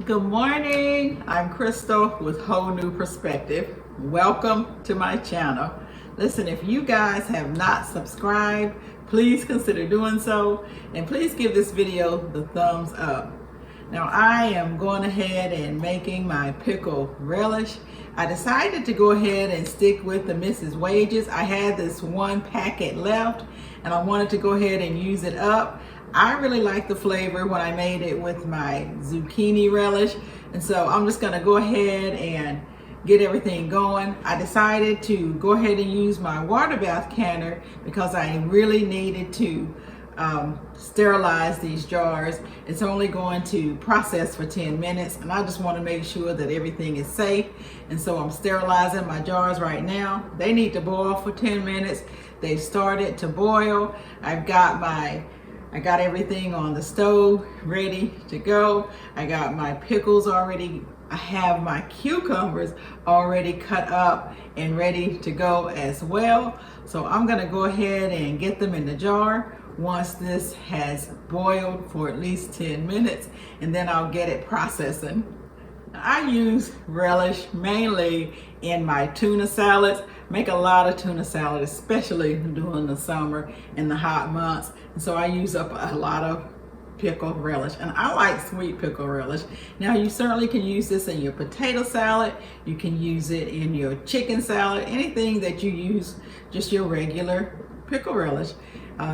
Good morning. I'm Crystal with Whole New Perspective. Welcome to my channel. Listen, if you guys have not subscribed, please consider doing so, and please give this video the thumbs up. Now I am going ahead and making my pickle relish. I decided to go ahead and stick with the Mrs. Wages. I had this one packet left and I wanted to go ahead and use it up. I really like the flavor when I made it with my zucchini relish, and so I'm just gonna go ahead and get everything going. I decided to go ahead and use my water bath canner because I really needed to sterilize these jars. It's only going to process for 10 minutes and I just want to make sure that everything is safe, and so I'm sterilizing my jars right now. They need to boil for 10 minutes. They've started to boil. I got everything on the stove ready to go. I got my pickles already. I have my cucumbers already cut up and ready to go as well. So I'm gonna go ahead and get them in the jar once this has boiled for at least 10 minutes, and then I'll get it processing. I use relish mainly in my tuna salads. Make a lot of tuna salad, especially during the summer and the hot months. And so I use up a lot of pickle relish, and I like sweet pickle relish. Now you certainly can use this in your potato salad. You can use it in your chicken salad, anything that you use, just your regular pickle relish.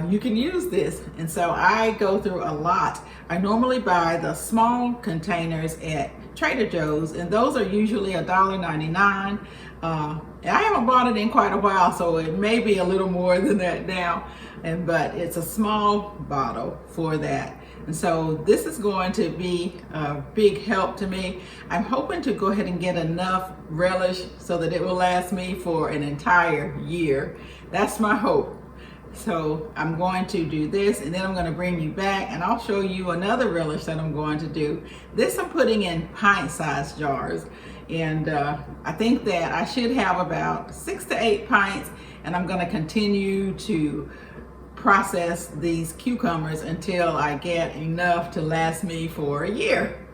You can use this, and so I go through a lot. I normally buy the small containers at Trader Joe's, and those are usually $1.99. I haven't bought it in quite a while, so it may be a little more than that now, but it's a small bottle for that. And so this is going to be a big help to me. I'm hoping to go ahead and get enough relish so that it will last me for an entire year. That's my hope. So I'm going to do this, and then I'm going to bring you back and I'll show you another relish that I'm going to do. This I'm putting in pint-sized jars, and I think that I should have about 6 to 8 pints, and I'm going to continue to process these cucumbers until I get enough to last me for a year.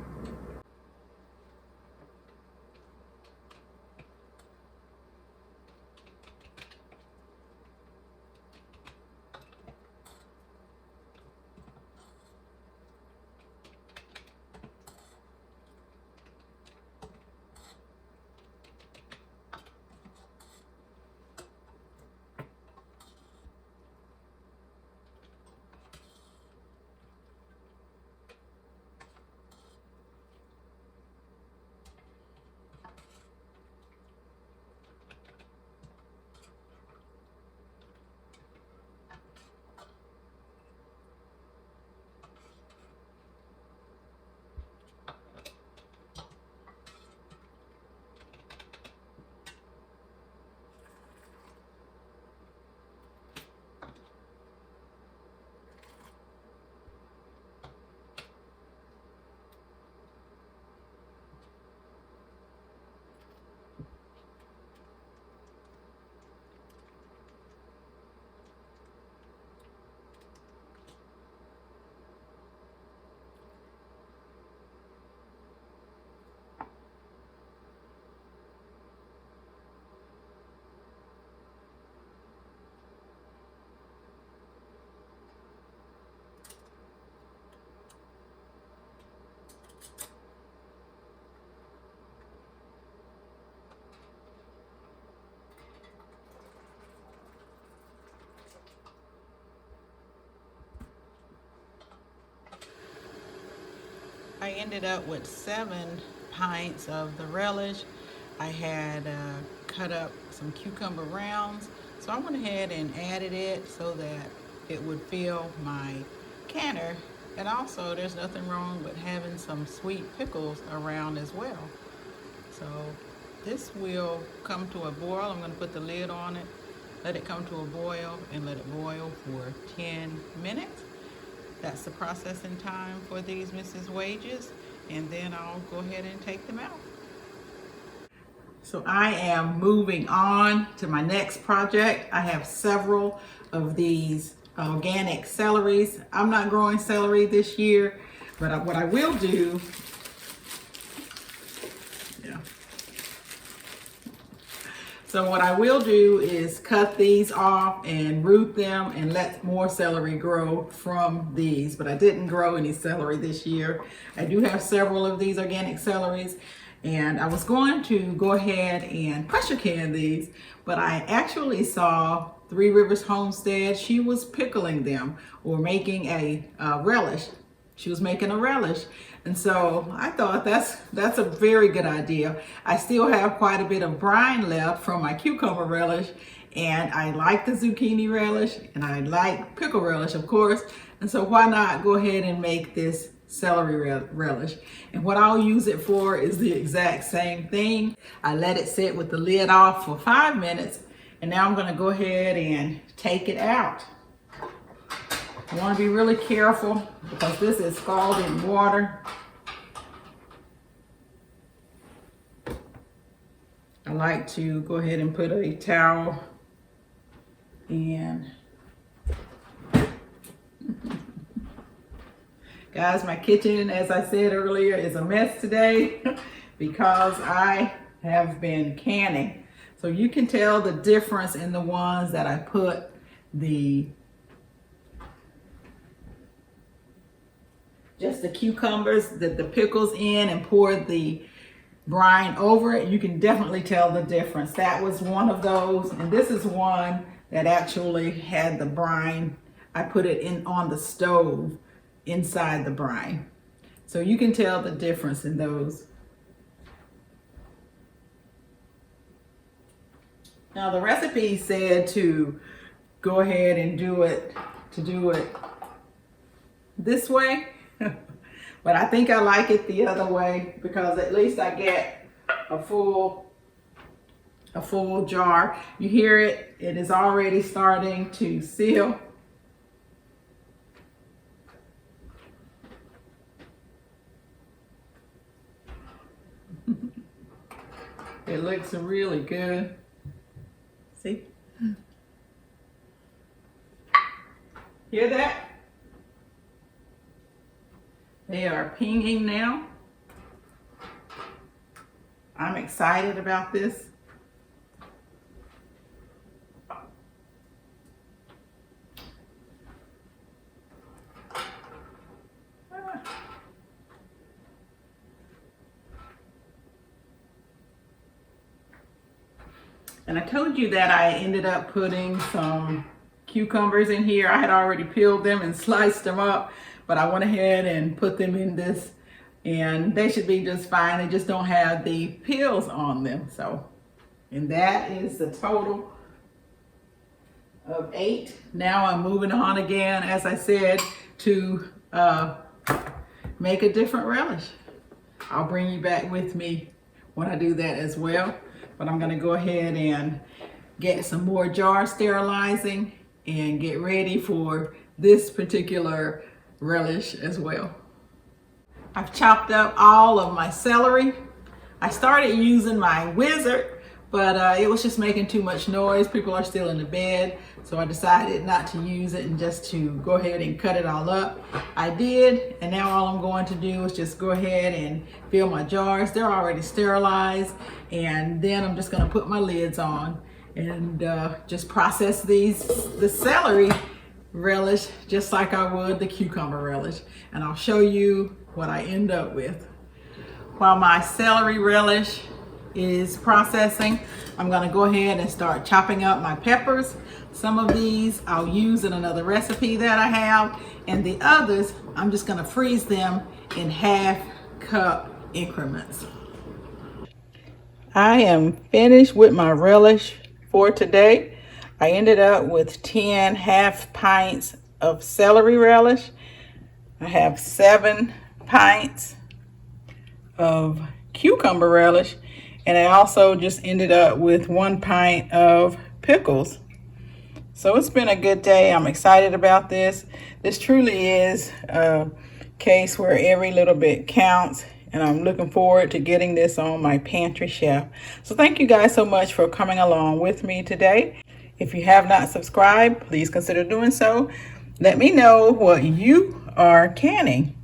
I ended up with 7 pints of the relish. I had cut up some cucumber rounds, so I went ahead and added it so that it would fill my canner. And also, there's nothing wrong with having some sweet pickles around as well. So this will come to a boil. I'm going to put the lid on it, let it come to a boil, and let it boil for 10 minutes. That's the processing time for these Mrs. Wages, and then I'll go ahead and take them out. So I am moving on to my next project. I have several of these organic celeries. I'm not growing celery this year, but what I will do So what I will do is cut these off and root them and let more celery grow from these. But I didn't grow any celery this year. I do have several of these organic celeries, and I was going to go ahead and pressure can these, but I actually saw Three Rivers Homestead. She was pickling them or making a relish. She was making a relish. And so I thought that's a very good idea. I still have quite a bit of brine left from my cucumber relish, and I like the zucchini relish, and I like pickle relish, of course. And so why not go ahead and make this celery relish? And what I'll use it for is the exact same thing. I let it sit with the lid off for 5 minutes, and now I'm gonna go ahead and take it out. I want to be really careful because this is scalded water. I like to go ahead and put a towel in. Guys, my kitchen, as I said earlier, is a mess today because I have been canning. So you can tell the difference in the ones that I put just the cucumbers, the pickles in and poured the brine over it. You can definitely tell the difference. That was one of those, and this is one that actually had the brine. I put it in on the stove inside the brine. So you can tell the difference in those. Now the recipe said to go ahead and do it this way. But I think I like it the other way because at least I get a full jar. You hear it, it is already starting to seal. It looks really good. See? Hear that? They are pinging now. I'm excited about this. And I told you that I ended up putting some cucumbers in here. I had already peeled them and sliced them up, but I went ahead and put them in this, and they should be just fine. They just don't have the peels on them. So, and that is the total of 8. Now I'm moving on again, as I said, to make a different relish. I'll bring you back with me when I do that as well. But I'm gonna go ahead and get some more jar sterilizing and get ready for this particular relish as well. I've chopped up all of my celery. I started using my Wizard, but it was just making too much noise. People are still in the bed, so I decided not to use it and just to go ahead and cut it all up. I did, and now all I'm going to do is just go ahead and fill my jars. They're already sterilized, and then I'm just gonna put my lids on and just process the celery relish just like I would the cucumber relish. And I'll show you what I end up with. While my celery relish is processing, I'm gonna go ahead and start chopping up my peppers. Some of these I'll use in another recipe that I have, and the others I'm just gonna freeze them in 1/2 cup increments. I am finished with my relish for today. I ended up with 10 half pints of celery relish. I have 7 pints of cucumber relish, and I also just ended up with 1 pint of pickles. So it's been a good day. I'm excited about this. This truly is a case where every little bit counts, and I'm looking forward to getting this on my pantry shelf. So thank you guys so much for coming along with me today. If you have not subscribed, please consider doing so. Let me know what you are canning.